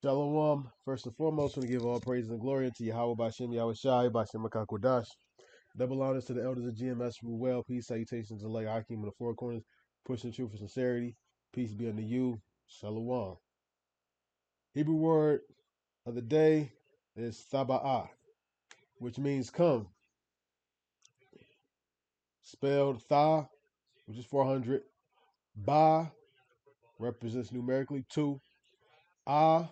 Shalom. First and foremost, we give all praise and glory unto Yahweh Bashem, Yahweh Shai, Bashem Makakodash. Double honors to the elders of GMS, rule well. Peace, salutations, and lay Akim in the four corners, pushing truth for sincerity. Peace be unto you. Shalom. Hebrew word of the day is thaba'ah, which means come. Spelled tha, which is 400. Ba represents numerically 2. Ah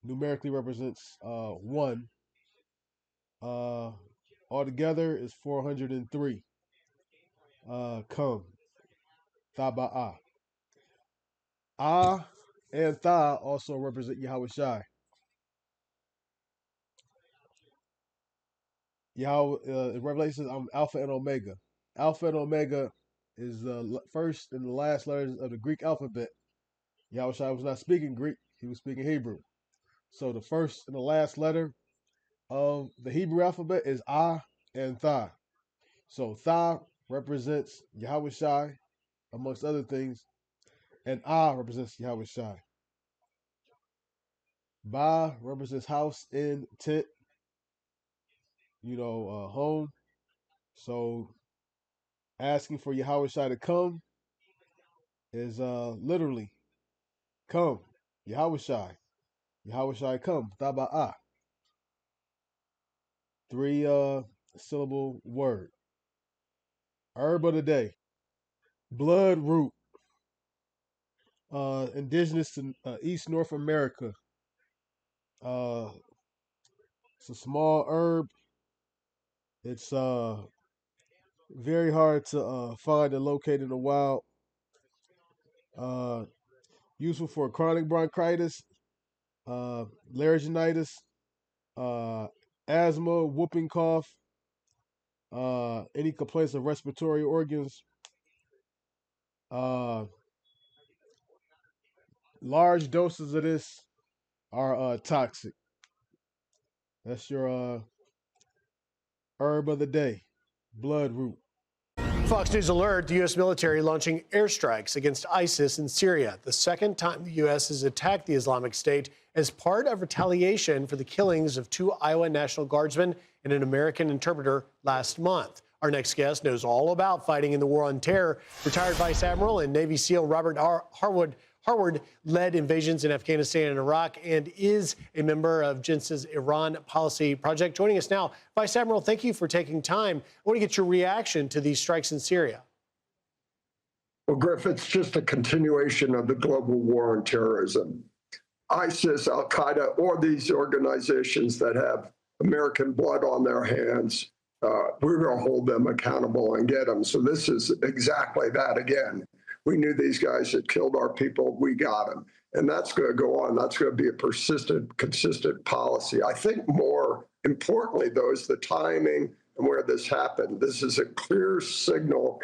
numerically represents 1. Altogether is 403. Come. Thaba'ah. Ah and Tha also represent Yahweh Shai. Yahweh, in Revelation, I'm Alpha and Omega. Alpha and Omega is the first and the last letters of the Greek alphabet. Yahweh Shai was not speaking Greek, he was speaking Hebrew. So the first and the last letter of the Hebrew alphabet is Ah and Tha. So Tha represents Yahweh Shai, amongst other things, and Ah represents Yahweh Shai. Ba represents house, inn, tent, home. So asking for Yahweh Shai to come is literally come. Yahweh Shai. Yahweh Shai come. Taba'ah. 3 syllable word. Herb of the day. Blood root. Indigenous to East North America. It's a small herb. It's very hard to find and locate in the wild. Useful for chronic bronchitis, larynginitis, uh, asthma, whooping cough, any complaints of respiratory organs. Uh, Large doses of this are toxic. That's your herb of the day, blood root. Fox News alert, the U.S. military launching airstrikes against ISIS in Syria, the second time the U.S. has attacked the Islamic State as part of retaliation for the killings of 2 Iowa National Guardsmen and an American interpreter last month. Our next guest knows all about fighting in the war on terror. Retired Vice Admiral and Navy SEAL Robert Harward led invasions in Afghanistan and Iraq and is a member of JINS's Iran Policy Project. Joining us now, Vice Admiral, thank you for taking time. I want to get your reaction to these strikes in Syria. Well, Griff, it's just a continuation of the global war on terrorism. ISIS, Al-Qaeda, or these organizations that have American blood on their hands, we're going to hold them accountable and get them. So this is exactly that again. We knew these guys had killed our people. We got them. And that's going to go on. That's going to be a persistent, consistent policy. I think more importantly, though, is the timing and where this happened. This is a clear signal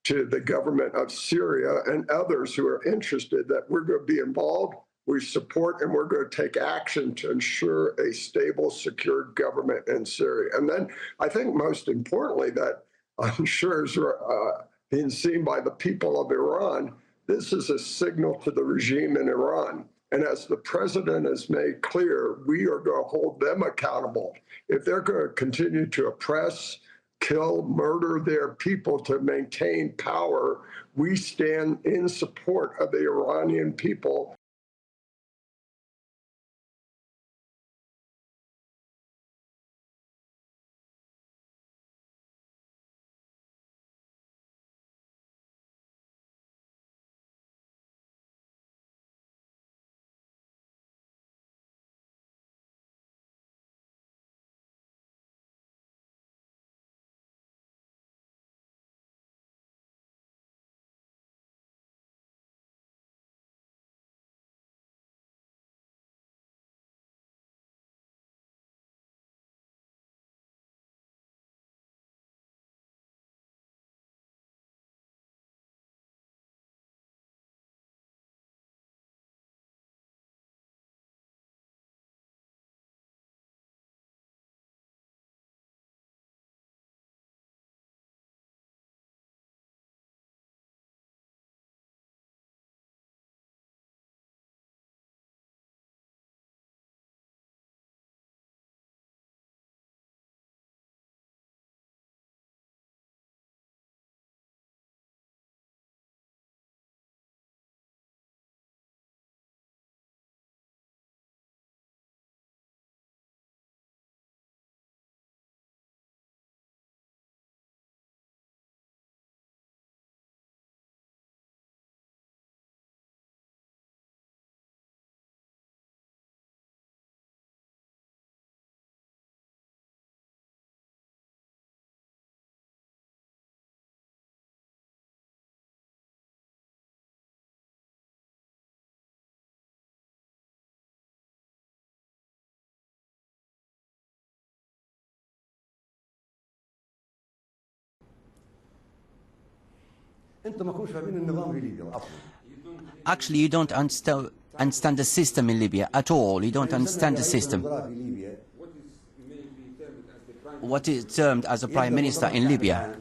to the government of Syria and others who are interested that we're going to be involved. We support and we're going to take action to ensure a stable, secure government in Syria. And then I think most importantly that I'm sure is being seen by the people of Iran, this is a signal to the regime in Iran. And as the president has made clear, we are going to hold them accountable. If they're going to continue to oppress, kill, murder their people to maintain power, we stand in support of the Iranian people. Actually, you don't understand the system in Libya at all. You don't understand the system. What is termed as a prime minister in Libya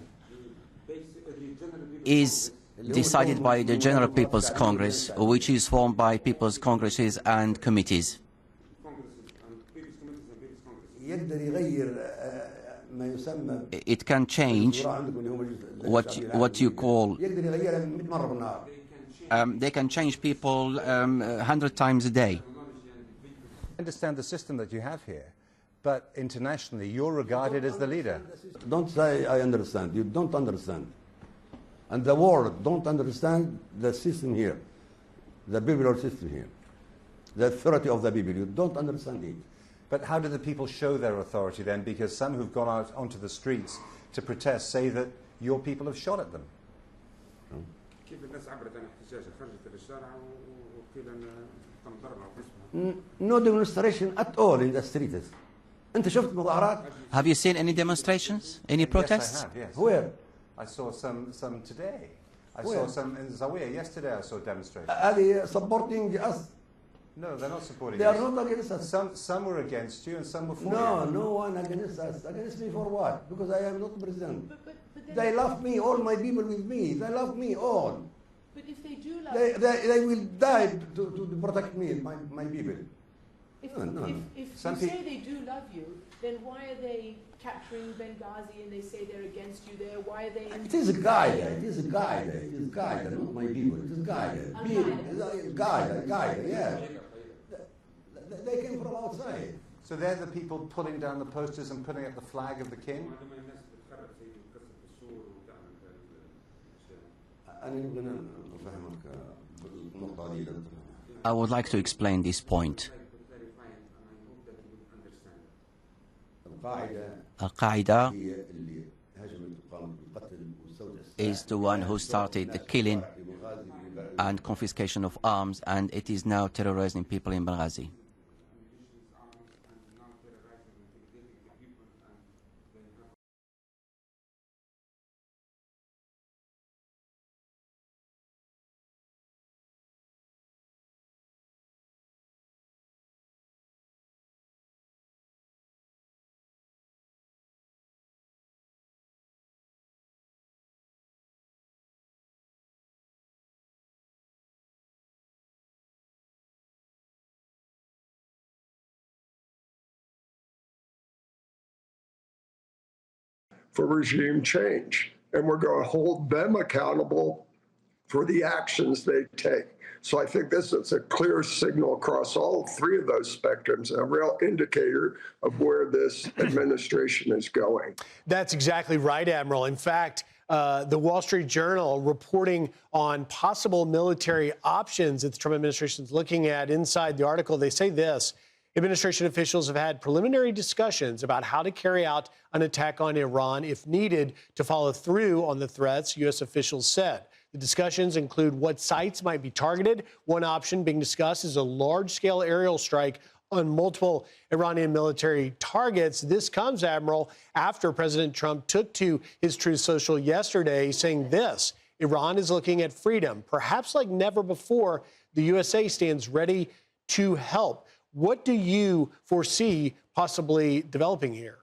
is decided by the General People's Congress, which is formed by People's Congresses and committees. It can change what you call. They can change people 100 times a day. I understand the system that you have here, but internationally you're regarded as the leader. Don't say I understand. You don't understand. And the world don't understand the system here, the popular system here, the authority of the people. You don't understand it. But how do the people show their authority then? Because some who've gone out onto the streets to protest say that your people have shot at them. No demonstration at all in the streets. Have you seen any demonstrations? Any protests? Yes, I have, yes. Where? I saw some today. I Where? saw some in Zawiya. Yesterday I saw demonstrations. Are they supporting us? No, they're not supporting They us. are not against us. Some were against you and some were for No, you. no one against us. Against me for what? Because I am not president. But They love me, all my people with me. They love me all. But if they do love They will die to protect me, my people. if, No. if Some you say they do love you, then why are they capturing Benghazi and they say they're against you there? Why are they? It is a guide. It is a guide. It is a guide. Not my people. It is a guide. Guide. Yeah. They came from outside. So they're the people pulling down the posters and putting up the flag of the king? I would like to explain this point. Al-Qaeda is the one who started the killing and confiscation of arms, and it is now terrorizing people in Benghazi. For regime change. And we're going to hold them accountable for the actions they take. So I think this is a clear signal across all three of those spectrums, a real indicator of where this administration is going. That's exactly right, Admiral. In fact, the Wall Street Journal reporting on possible military options that the Trump administration is looking at. Inside the article, they say this: administration officials have had preliminary discussions about how to carry out an attack on Iran if needed to follow through on the threats, U.S. officials said. The discussions include what sites might be targeted. One option being discussed is a large-scale aerial strike on multiple Iranian military targets. This comes, Admiral, after President Trump took to his Truth Social yesterday saying this: Iran is looking at freedom. Perhaps like never before, the USA stands ready to help. What do you foresee possibly developing here?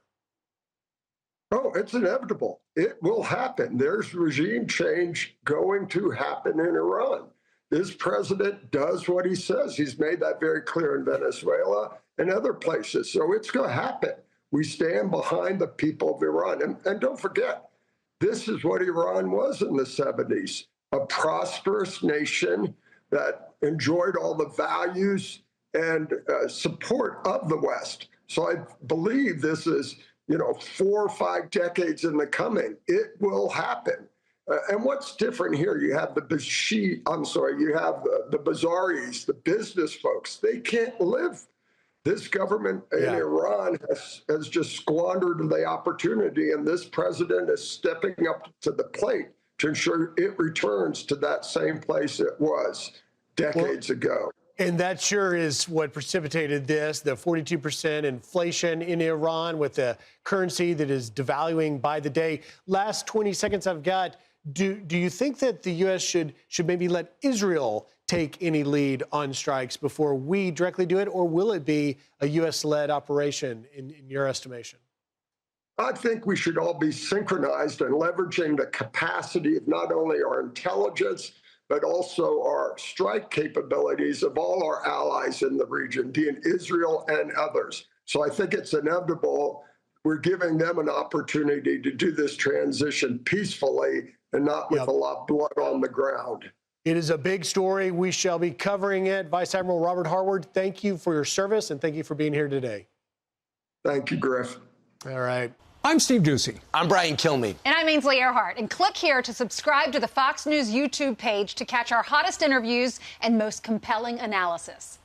Oh, it's inevitable. It will happen. There's regime change going to happen in Iran. This president does what he says. He's made that very clear in Venezuela and other places. So it's going to happen. We stand behind the people of Iran. And don't forget, this is what Iran was in the 70s, a prosperous nation that enjoyed all the values and support of the West. So I believe this is, 4 or 5 decades in the coming. It will happen. And what's different here? You have the Bazaris, the business folks. They can't live. This government in Iran has just squandered the opportunity, and this president is stepping up to the plate to ensure it returns to that same place it was decades ago. And that sure is what precipitated this, the 42% inflation in Iran with the currency that is devaluing by the day. Last 20 seconds I've got. Do you think that the U.S. should maybe let Israel take any lead on strikes before we directly do it, or will it be a U.S.-led operation in your estimation? I think we should all be synchronized and leveraging the capacity of not only our intelligence, but also our strike capabilities of all our allies in the region, being Israel and others. So I think it's inevitable. We're giving them an opportunity to do this transition peacefully and not with a lot of blood on the ground. It is a big story. We shall be covering it. Vice Admiral Robert Harward, thank you for your service and thank you for being here today. Thank you, Griff. All right. I'm Steve Doocy. I'm Brian Kilmeade. And I'm Ainsley Earhart. And click here to subscribe to the Fox News YouTube page to catch our hottest interviews and most compelling analysis.